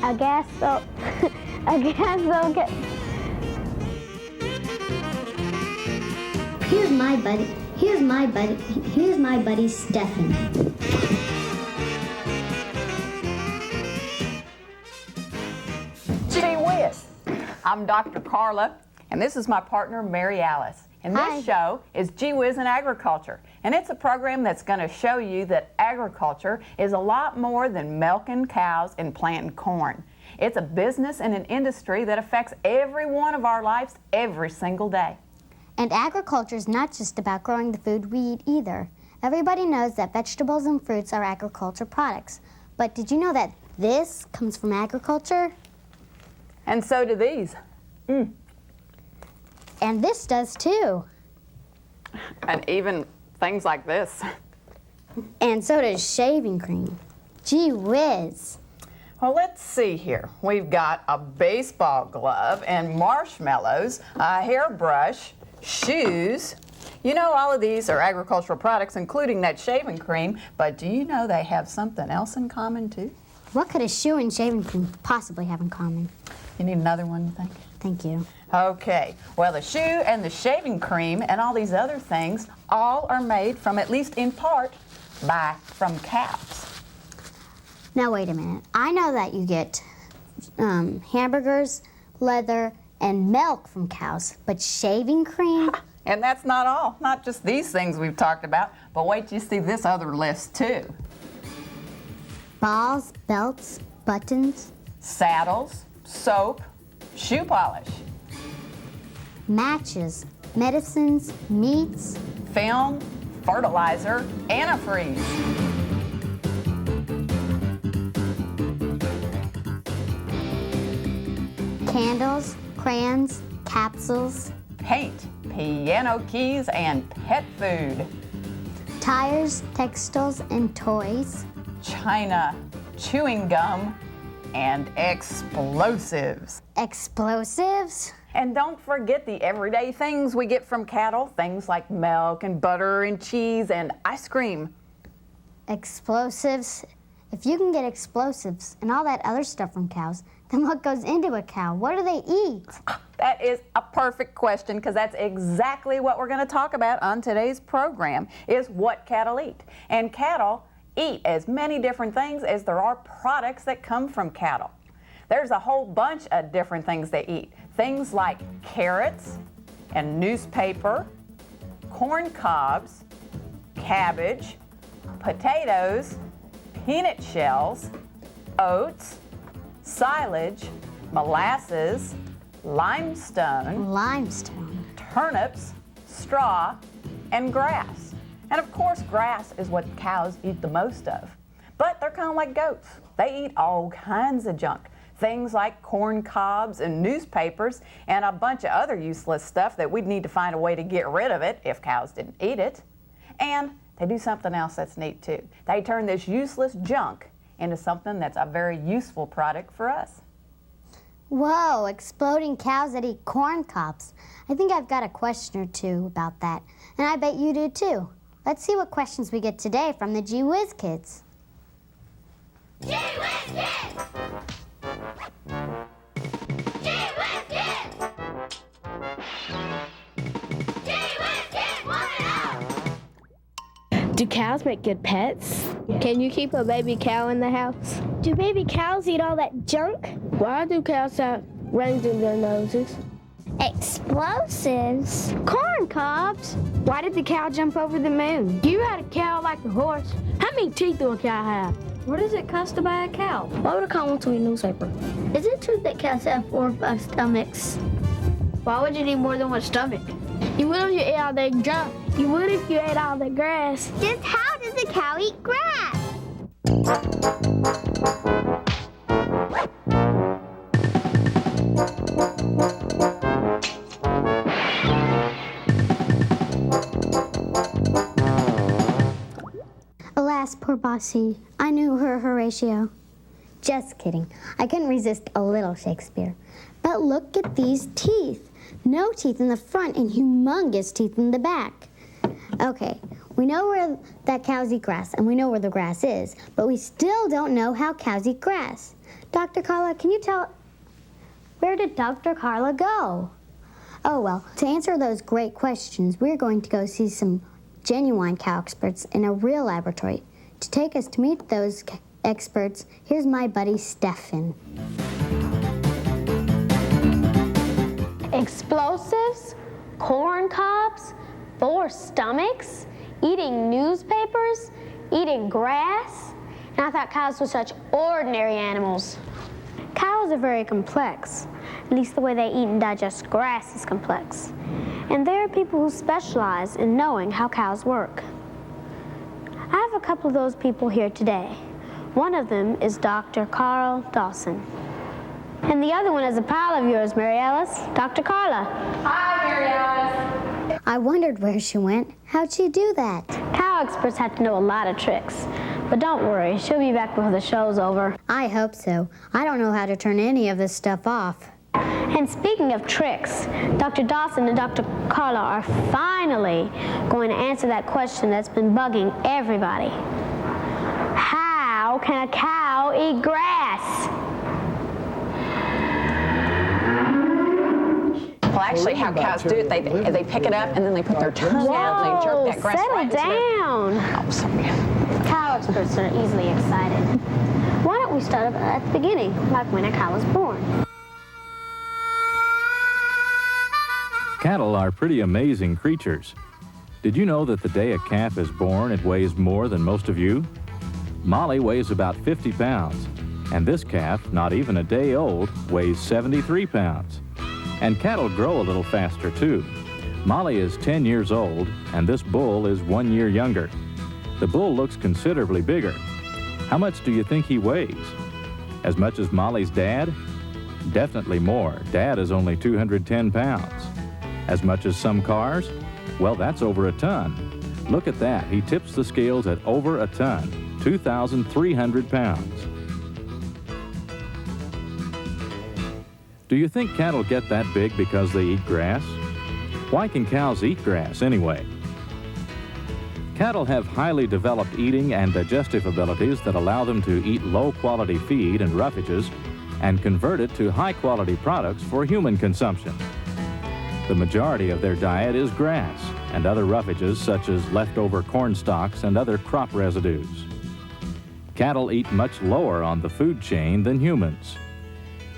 I guess so. I guess so. Here's my buddy Stefan. Gee Whiz. I'm Dr. Carla, and this is my partner, Mary Alice. And Hi. this show is Gee Whiz in Agriculture. And it's a program that's going to show you that agriculture is a lot more than milking cows and planting corn. It's a business and an industry that affects every one of our lives every single day. And agriculture is not just about growing the food we eat either. Everybody knows that vegetables and fruits are agriculture products. But did you know that this comes from agriculture? And so do these. And this does too. And even things like this. And so does shaving cream. Gee whiz. Well, let's see here. We've got a baseball glove and marshmallows, a hairbrush, shoes. You know, all of these are agricultural products, including that shaving cream, but do you know they have something else in common too? What could a shoe and shaving cream possibly have in common? You need another one, you think? Thank you. Okay, well, the shoe and the shaving cream and all these other things all are made from, at least in part, from cows. Now wait a minute. I know that you get hamburgers, leather, and milk from cows, but shaving cream? And that's not all, not just these things we've talked about, but wait till you see this other list too. Balls, belts, buttons, Saddles, soap, shoe polish, matches, medicines, meats, film, fertilizer, antifreeze. candles, crayons, capsules, Paint, piano keys, and pet food. tires, textiles, and toys, China, chewing gum, and explosives. explosives, And don't forget the everyday things we get from cattle, things like milk and butter and cheese and ice cream. explosives. If you can get explosives and all that other stuff from cows, then what goes into a cow? What do they eat? That is a perfect question, because that's exactly what we're going to talk about on today's program, is what cattle eat. And cattle eat as many different things as there are products that come from cattle. There's a whole bunch of different things they eat. Things like carrots and newspaper, corn cobs, cabbage, potatoes, peanut shells, oats, silage, molasses, limestone, Limestone. turnips, straw, and grass. And of course, grass is what cows eat the most of. But they're kind of like goats. They eat all kinds of junk. Things like corn cobs and newspapers and a bunch of other useless stuff that we'd need to find a way to get rid of it if cows didn't eat it. And they do something else that's neat too. They turn this useless junk into something that's a very useful product for us. Whoa, exploding cows that eat corn cobs. I think I've got a question or two about that, and I bet you do too. Let's see what questions we get today from the Gee Whiz kids. Gee Whiz Kids! Gee Whiz Kids! Gee Whiz Kids, want to know? Do cows make good pets? Can you keep a baby cow in the house? Do baby cows eat all that junk? Why do cows have rings in their noses? Explosives? Corn cobs. Why did the cow jump over the moon? You ride a cow like a horse. How many teeth do a cow have? What does it cost to buy a cow? Why would a cow want to read a newspaper? Is it true that cats have 4 or 5 stomachs? Why would you need more than one stomach? You would if you ate all that junk. You would if you ate all the grass. Just how does a cow eat grass? Alas, poor Bossy, I knew her Horatio. Just kidding. I couldn't resist a little Shakespeare. But look at these teeth. No teeth in the front and humongous teeth in the back. Okay, we know where that cows eat grass and we know where the grass is, but we still don't know how cows eat grass. Dr. Carla, can you tell, where did Dr. Carla go? Oh, well, to answer those great questions, we're going to go see some genuine cow experts in a real laboratory. To take us to meet those experts, here's my buddy Stefan. Explosives, corn cobs, 4 stomachs, eating newspapers, eating grass. And I thought cows were such ordinary animals. Cows are very complex. At least the way they eat and digest grass is complex. And there are people who specialize in knowing how cows work. I have a couple of those people here today. One of them is Dr. Carl Dawson. And the other one is a pal of yours, Mary Alice, Dr. Carla. Hi, Mary Alice. I wondered where she went. How'd she do that? Cow experts have to know a lot of tricks. But don't worry, she'll be back before the show's over. I hope so. I don't know how to turn any of this stuff off. And speaking of tricks, Dr. Dawson and Dr. Carla are finally going to answer that question that's been bugging everybody. How can a cow eat grass? Well, actually, how cows do it, they pick it up and then they put their tongue out and they jerk that grass right into settle their... down. Oh, sorry. Cow experts are easily excited. Why don't we start at the beginning, like when a cow was born? Cattle are pretty amazing creatures. Did you know that the day a calf is born, it weighs more than most of you? Molly weighs about 50 pounds, and this calf, not even a day old, weighs 73 pounds. And cattle grow a little faster, too. Molly is 10 years old, and this bull is 1 year younger. The bull looks considerably bigger. How much do you think he weighs? As much as Molly's dad? Definitely more. Dad is only 210 pounds. As much as some cars? Well, that's over a ton. Look at that. He tips the scales at over a ton, 2,300 pounds. Do you think cattle get that big because they eat grass? Why can cows eat grass anyway? Cattle have highly developed eating and digestive abilities that allow them to eat low-quality feed and roughages and convert it to high-quality products for human consumption. The majority of their diet is grass and other roughages such as leftover corn stalks and other crop residues. Cattle eat much lower on the food chain than humans.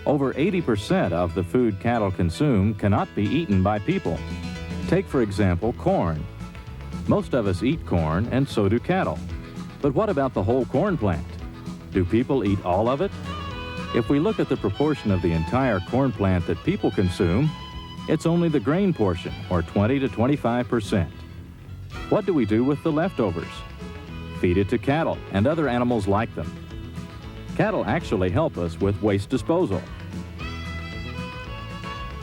Over 80% of the food cattle consume cannot be eaten by people. Take, for example, corn. Most of us eat corn, and so do cattle. But what about the whole corn plant? Do people eat all of it? If we look at the proportion of the entire corn plant that people consume, it's only the grain portion, or 20 to 25%. What do we do with the leftovers? Feed it to cattle and other animals like them. Cattle actually help us with waste disposal.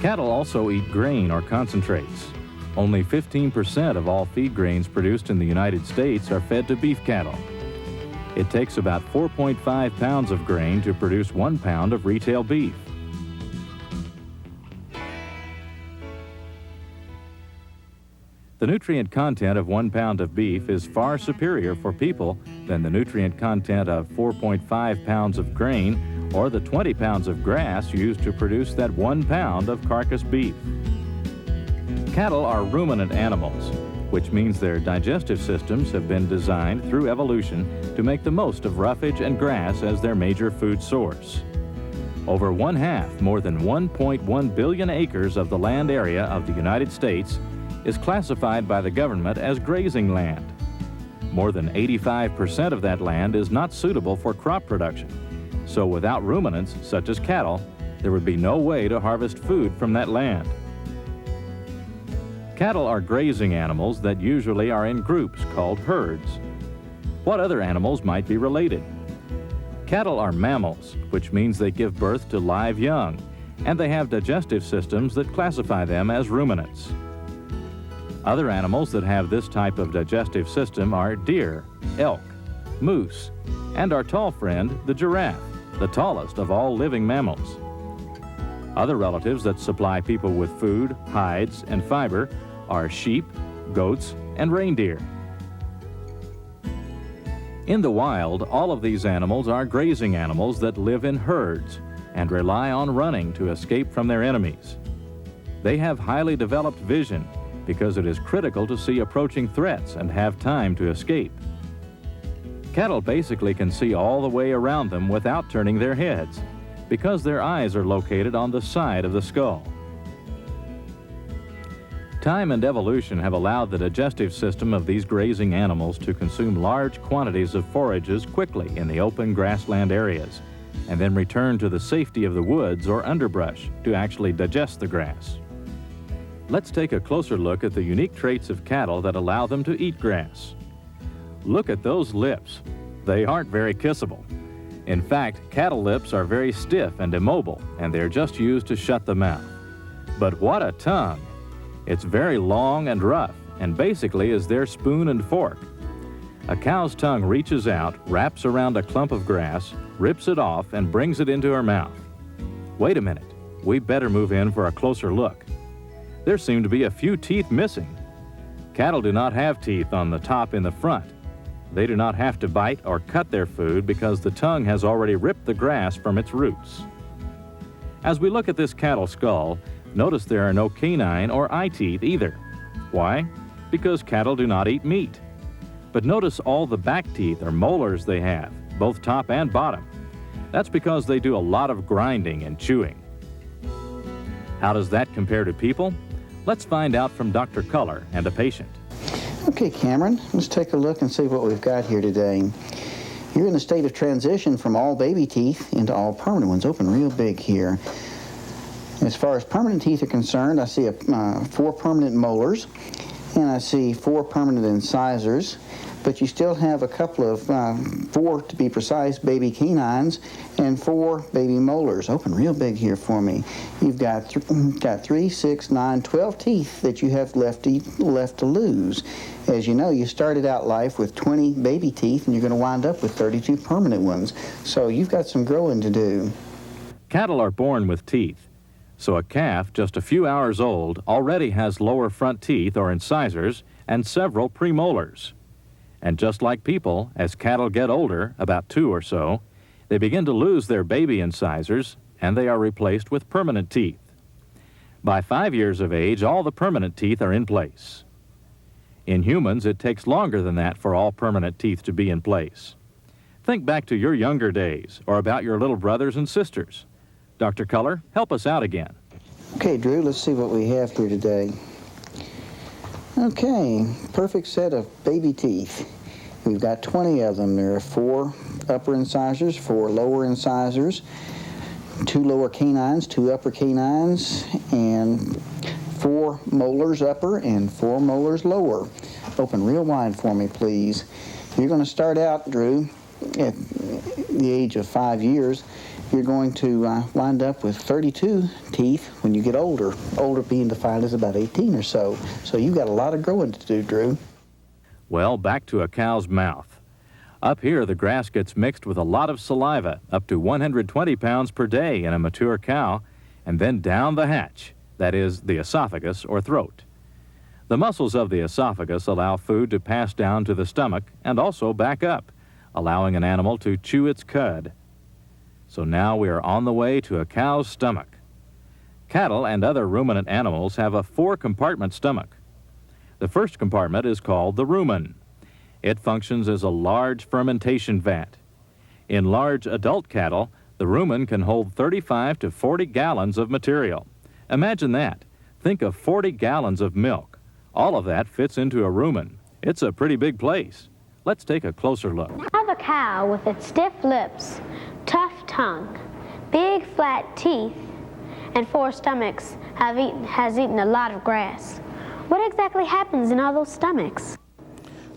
Cattle also eat grain or concentrates. Only 15% of all feed grains produced in the United States are fed to beef cattle. It takes about 4.5 pounds of grain to produce 1 pound of retail beef. The nutrient content of 1 pound of beef is far superior for people than the nutrient content of 4.5 pounds of grain or the 20 pounds of grass used to produce that 1 pound of carcass beef. Cattle are ruminant animals, which means their digestive systems have been designed through evolution to make the most of roughage and grass as their major food source. Over 1/2, more than 1.1 billion acres of the land area of the United States is classified by the government as grazing land. More than 85% of that land is not suitable for crop production. So without ruminants, such as cattle, there would be no way to harvest food from that land. Cattle are grazing animals that usually are in groups called herds. What other animals might be related? Cattle are mammals, which means they give birth to live young, and they have digestive systems that classify them as ruminants. Other animals that have this type of digestive system are deer, elk, moose, and our tall friend, the giraffe, the tallest of all living mammals. Other relatives that supply people with food, hides, and fiber are sheep, goats, and reindeer. In the wild, all of these animals are grazing animals that live in herds and rely on running to escape from their enemies. They have highly developed vision because it is critical to see approaching threats and have time to escape. Cattle basically can see all the way around them without turning their heads because their eyes are located on the side of the skull. Time and evolution have allowed the digestive system of these grazing animals to consume large quantities of forages quickly in the open grassland areas, and then return to the safety of the woods or underbrush to actually digest the grass. Let's take a closer look at the unique traits of cattle that allow them to eat grass. Look at those lips. They aren't very kissable. In fact, cattle lips are very stiff and immobile, and they're just used to shut the mouth. But what a tongue! It's very long and rough, and basically is their spoon and fork. A cow's tongue reaches out, wraps around a clump of grass, rips it off, and brings it into her mouth. Wait a minute, we'd better move in for a closer look. There seem to be a few teeth missing. Cattle do not have teeth on the top in the front. They do not have to bite or cut their food because the tongue has already ripped the grass from its roots. As we look at this cattle skull, notice there are no canine or eye teeth either. Why? Because cattle do not eat meat. But notice all the back teeth or molars they have, both top and bottom. That's because they do a lot of grinding and chewing. How does that compare to people? Let's find out from Dr. Culler and a patient. Okay, Cameron, let's take a look and see what we've got here today. You're in a state of transition from all baby teeth into all permanent ones. Open real big here. As far as permanent teeth are concerned, I see 4 permanent molars, and I see 4 permanent incisors, but you still have a couple of, 4 to be precise, baby canines, and 4 baby molars. Open real big here for me. You've got 3, 6, 9, 12 teeth that you have left to lose. As you know, you started out life with 20 baby teeth, and you're going to wind up with 32 permanent ones. So you've got some growing to do. Cattle are born with teeth. So a calf just a few hours old already has lower front teeth or incisors and several premolars. And just like people, as cattle get older, about 2 or so, they begin to lose their baby incisors and they are replaced with permanent teeth. By 5 years of age, all the permanent teeth are in place. In humans, it takes longer than that for all permanent teeth to be in place. Think back to your younger days or about your little brothers and sisters. Dr. Culler, help us out again. Okay, Drew, let's see what we have here today. Okay, perfect set of baby teeth. We've got 20 of them. There are 4 upper incisors, 4 lower incisors, 2 lower canines, 2 upper canines, and 4 molars upper and 4 molars lower. Open real wide for me, please. You're going to start out, Drew, at the age of 5 years. You're going to wind up with 32 teeth when you get older. Older being defined as about 18 or so. So you've got a lot of growing to do, Drew. Well, back to a cow's mouth. Up here, the grass gets mixed with a lot of saliva, up to 120 pounds per day in a mature cow, and then down the hatch, that is, the esophagus or throat. The muscles of the esophagus allow food to pass down to the stomach and also back up, allowing an animal to chew its cud. So now we are on the way to a cow's stomach. Cattle and other ruminant animals have a 4-compartment stomach. The first compartment is called the rumen. It functions as a large fermentation vat. In large adult cattle, the rumen can hold 35 to 40 gallons of material. Imagine that. Think of 40 gallons of milk. All of that fits into a rumen. It's a pretty big place. Let's take a closer look. I have a cow with its stiff lips, tough tongue, big flat teeth, and 4 stomachs has eaten a lot of grass. What exactly happens in all those stomachs?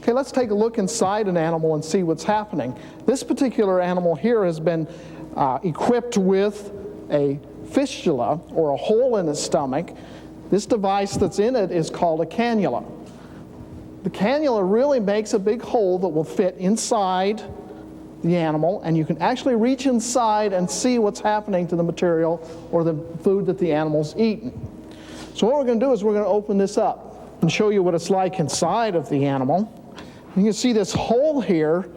Okay, let's take a look inside an animal and see what's happening. This particular animal here has been equipped with a fistula, or a hole in its stomach. This device that's in it is called a cannula. The cannula really makes a big hole that will fit inside the animal, and you can actually reach inside and see what's happening to the material or the food that the animal's eaten. So what we're going to do is we're going to open this up and show you what it's like inside of the animal. You can see this hole here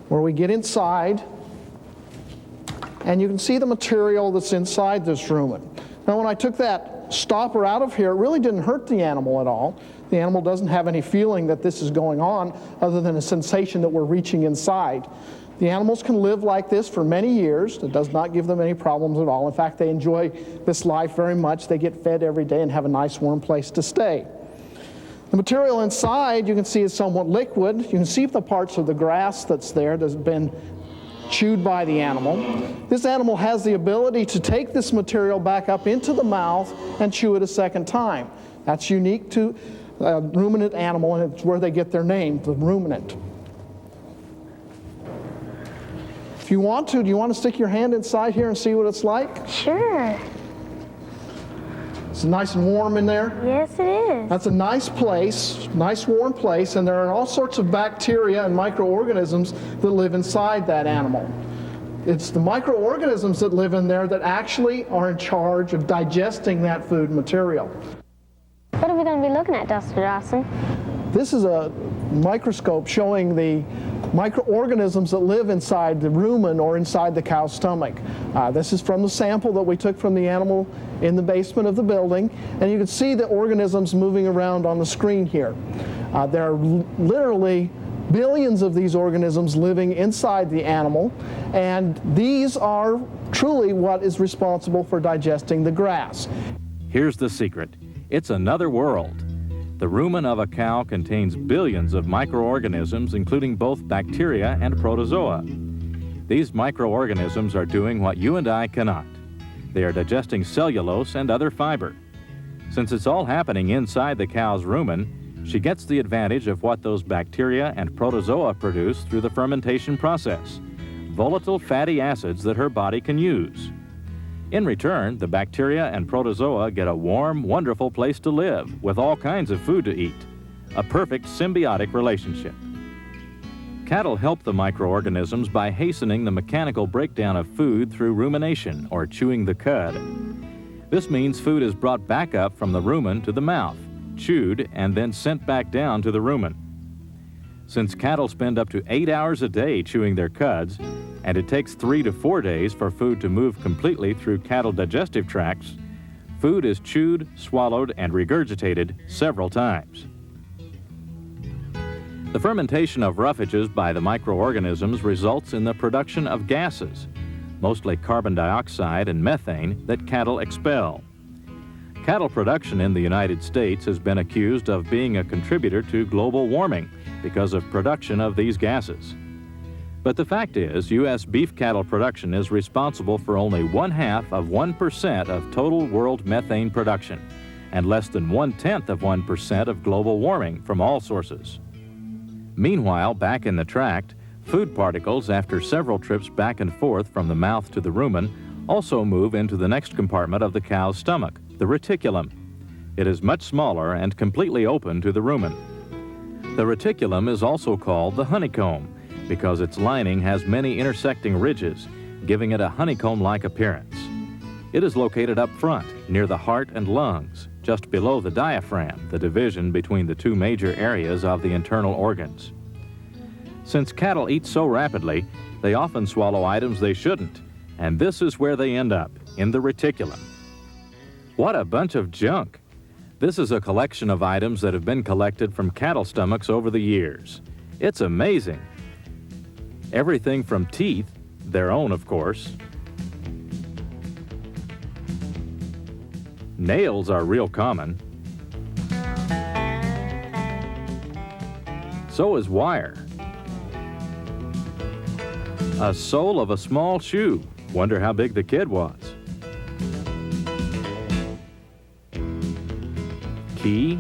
where we get inside, and you can see the material that's inside this rumen. Now, when I took that stopper out of here, it really didn't hurt the animal at all. The animal doesn't have any feeling that this is going on other than a sensation that we're reaching inside. The animals can live like this for many years. It does not give them any problems at all. In fact, they enjoy this life very much. They get fed every day and have a nice warm place to stay. The material inside, you can see, is somewhat liquid. You can see the parts of the grass that's there that's been chewed by the animal. This animal has the ability to take this material back up into the mouth and chew it a second time. That's unique to a ruminant animal, and it's where they get their name, the ruminant. If you want to, do you want to stick your hand inside here and see what it's like? Sure. It's nice and warm in there. Yes, it is. That's a nice place, nice warm place, and there are all sorts of bacteria and microorganisms that live inside that animal. It's the microorganisms that live in there that actually are in charge of digesting that food material. What are we going to be looking at, Dr. Dawson? This is a microscope showing the microorganisms that live inside the rumen or inside the cow's stomach. This is from the sample that we took from the animal in the basement of the building, and you can see the organisms moving around on the screen here. There are literally billions of these organisms living inside the animal, and these are truly what is responsible for digesting the grass. Here's the secret. It's another world. The rumen of a cow contains billions of microorganisms, including both bacteria and protozoa. These microorganisms are doing what you and I cannot. They are digesting cellulose and other fiber. Since it's all happening inside the cow's rumen, she gets the advantage of what those bacteria and protozoa produce through the fermentation process, volatile fatty acids that her body can use. In return, the bacteria and protozoa get a warm, wonderful place to live with all kinds of food to eat. A perfect symbiotic relationship. Cattle help the microorganisms by hastening the mechanical breakdown of food through rumination, or chewing the cud. This means food is brought back up from the rumen to the mouth, chewed, and then sent back down to the rumen. Since cattle spend up to 8 hours a day chewing their cuds, and it takes 3 to 4 days for food to move completely through cattle digestive tracts, food is chewed, swallowed, and regurgitated several times. The fermentation of roughages by the microorganisms results in the production of gases, mostly carbon dioxide and methane, that cattle expel. Cattle production in the United States has been accused of being a contributor to global warming because of production of these gases. But the fact is, U.S. beef cattle production is responsible for only 0.5% of total world methane production, and less than 0.1% of global warming from all sources. Meanwhile, back in the tract, food particles, after several trips back and forth from the mouth to the rumen, also move into the next compartment of the cow's stomach, the reticulum. It is much smaller and completely open to the rumen. The reticulum is also called the honeycomb, because its lining has many intersecting ridges, giving it a honeycomb-like appearance. It is located up front, near the heart and lungs, just below the diaphragm, the division between the two major areas of the internal organs. Since cattle eat so rapidly, they often swallow items they shouldn't, and this is where they end up, in the reticulum. What a bunch of junk! This is a collection of items that have been collected from cattle stomachs over the years. It's amazing. Everything from teeth, their own of course. Nails are real common. So is wire. A sole of a small shoe. Wonder how big the kid was. Key.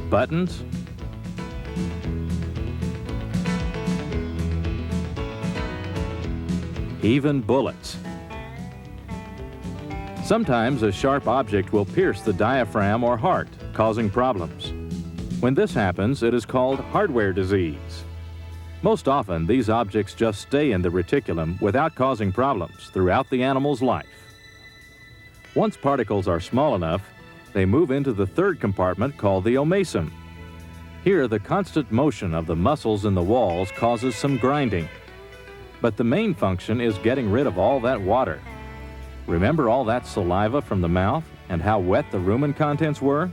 Buttons. Even bullets. Sometimes a sharp object will pierce the diaphragm or heart, causing problems. When this happens, it is called hardware disease. Most often, these objects just stay in the reticulum without causing problems throughout the animal's life. Once particles are small enough, they move into the third compartment called the omasum. Here, the constant motion of the muscles in the walls causes some grinding. But the main function is getting rid of all that water. Remember all that saliva from the mouth and how wet the rumen contents were?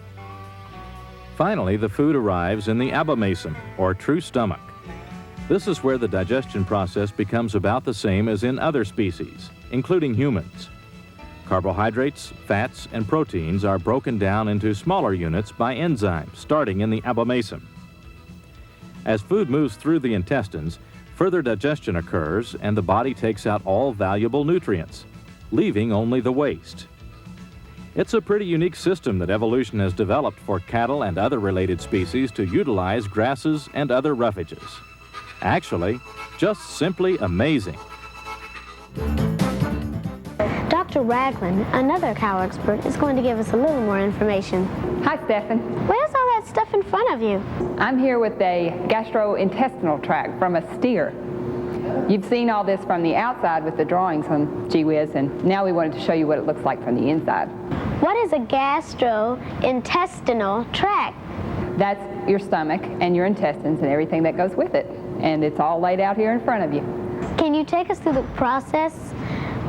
Finally, the food arrives in the abomasum, or true stomach. This is where the digestion process becomes about the same as in other species, including humans. Carbohydrates, fats, and proteins are broken down into smaller units by enzymes, starting in the abomasum. As food moves through the intestines, further digestion occurs and the body takes out all valuable nutrients, leaving only the waste. It's a pretty unique system that evolution has developed for cattle and other related species to utilize grasses and other roughages. Actually, just simply amazing. Dr. Ragland, another cow expert, is going to give us a little more information. Hi, Stephan. Where's all that stuff in front of you? I'm here with a gastrointestinal tract from a steer. You've seen all this from the outside with the drawings on Whiz, and now we wanted to show you what it looks like from the inside. What is a gastrointestinal tract? That's your stomach and your intestines and everything that goes with it. And it's all laid out here in front of you. Can you take us through the process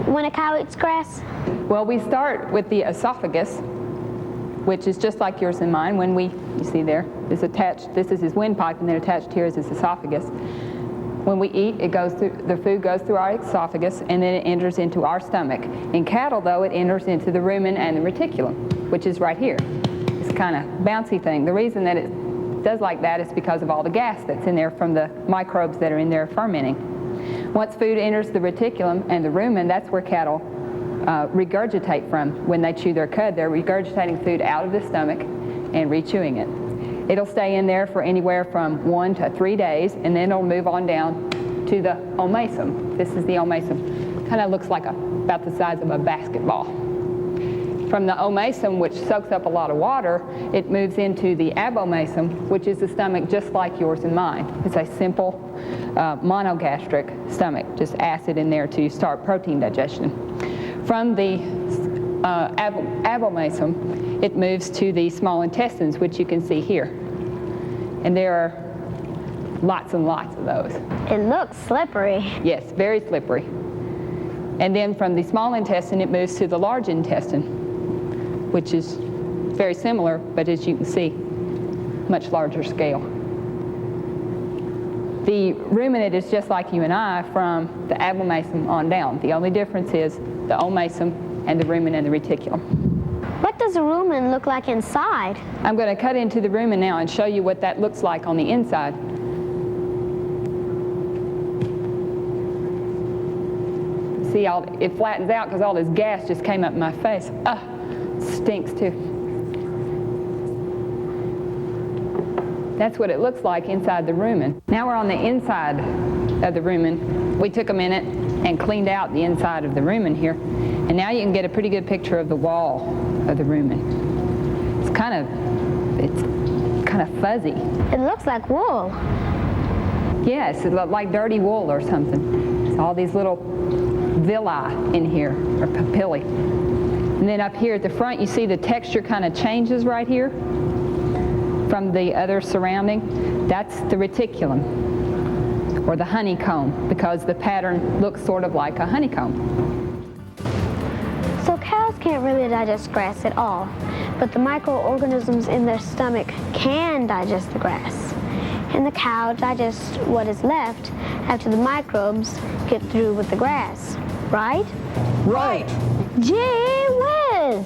when a cow eats grass? Well, we start with the esophagus, which is just like yours and mine. When you see there, is attached, this is his windpipe, and then attached here is his esophagus. When we eat, the food goes through our esophagus, and then it enters into our stomach. In cattle, though, it enters into the rumen and the reticulum, which is right here. It's kind of bouncy thing. The reason that it does like that is because of all the gas that's in there from the microbes that are in there fermenting. Once food enters the reticulum and the rumen, that's where cattle regurgitate from. When they chew their cud, they're regurgitating food out of the stomach and re-chewing it. It'll stay in there for anywhere from 1 to 3 days, and then it'll move on down to the omasum. This is the omasum. Kind of looks like about the size of a basketball. From the omasum, which soaks up a lot of water, it moves into the abomasum, which is the stomach just like yours and mine. It's a simple monogastric stomach, just acid in there to start protein digestion. From the abomasum, it moves to the small intestines, which you can see here. And there are lots and lots of those. It looks slippery. Yes, very slippery. And then from the small intestine, it moves to the large intestine, which is very similar, but as you can see, much larger scale. The ruminant is just like you and I from the abomasum on down. The only difference is the omasum and the rumen and the reticulum. What does a rumen look like inside? I'm going to cut into the rumen now and show you what that looks like on the inside. See, it flattens out because all this gas just came up in my face. Stinks too. That's what it looks like inside the rumen. Now we're on the inside of the rumen. We took a minute and cleaned out the inside of the rumen here. And now you can get a pretty good picture of the wall of the rumen. It's kind of fuzzy. It looks like wool. Yes, it looks like dirty wool or something. It's all these little villi in here, or papillae. And then up here at the front, you see the texture kind of changes right here from the other surrounding. That's the reticulum, or the honeycomb, because the pattern looks sort of like a honeycomb. So cows can't really digest grass at all, but the microorganisms in their stomach can digest the grass. And the cow digests what is left after the microbes get through with the grass, right? Right. Gee whiz!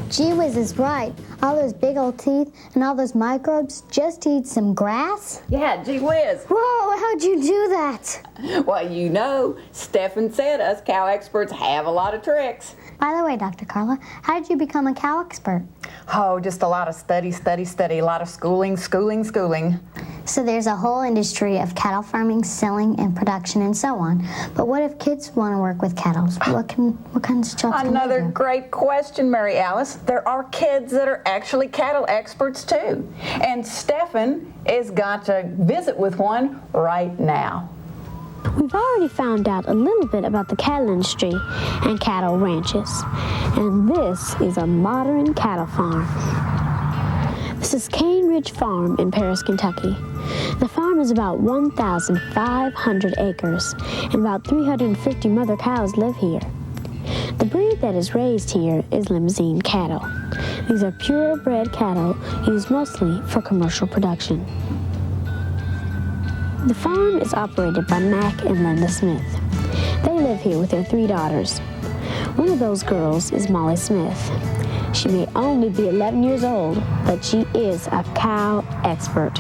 Gee whiz is right. All those big old teeth and all those microbes just to eat some grass? Yeah, gee whiz. Whoa, how'd you do that? Well, you know, Stephan said us cow experts have a lot of tricks. By the way, Dr. Carla, how did you become a cow expert? Oh, just a lot of study, a lot of schooling. So there's a whole industry of cattle farming, selling, and production, and so on. But what if kids want to work with cattle? What kinds of jobs can they do? Another great question, Mary Alice. There are kids that are actually cattle experts too. And Stephan is got to visit with one right now. We've already found out a little bit about the cattle industry and cattle ranches, and this is a modern cattle farm. This is Cane Ridge Farm in Paris, Kentucky. The farm is about 1,500 acres, and about 350 mother cows live here. The breed that is raised here is Limousine cattle. These are purebred cattle used mostly for commercial production. The farm is operated by Mac and Linda Smith. They live here with their 3 daughters. One of those girls is Molly Smith. She may only be 11 years old, but she is a cow expert.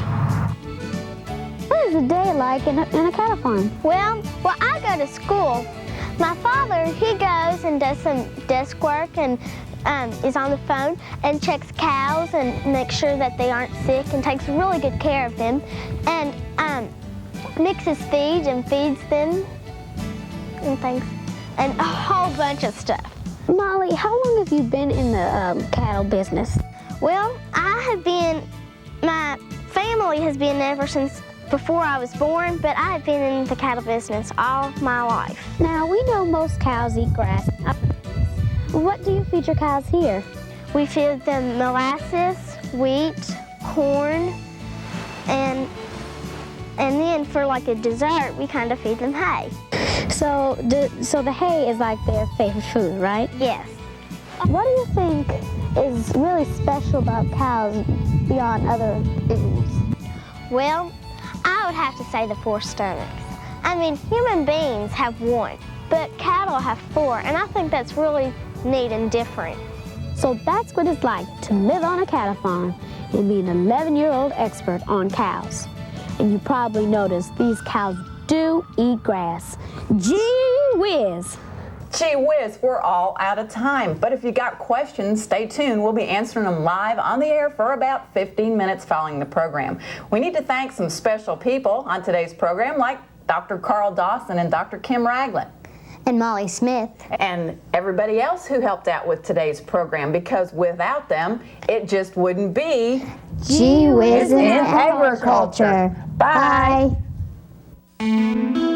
What is a day like in a cattle farm? Well, I go to school. My father, he goes and does some desk work and is on the phone and checks cows and makes sure that they aren't sick and takes really good care of them and mixes feed and feeds them and things and a whole bunch of stuff. Molly, how long have you been in the cattle business? Well, my family has been ever since before I was born, but I have been in the cattle business all my life. Now, we know most cows eat grass. What do you feed your cows here? We feed them molasses, wheat, corn, and then for like a dessert, we kind of feed them hay. So the hay is like their favorite food, right? Yes. What do you think is really special about cows beyond other animals? Well, I would have to say the 4 stomachs. I mean, human beings have 1, but cattle have 4, and I think that's really neat and different. So that's what it's like to live on a cattle farm and be an 11-year-old expert on cows. And you probably noticed these cows do eat grass. Gee whiz! Gee whiz, we're all out of time. But if you got questions, stay tuned. We'll be answering them live on the air for about 15 minutes following the program. We need to thank some special people on today's program, like Dr. Carl Dawson and Dr. Kim Ragland. And Molly Smith. And everybody else who helped out with today's program, because without them, it just wouldn't be Gee whiz in agriculture. Bye. Bye.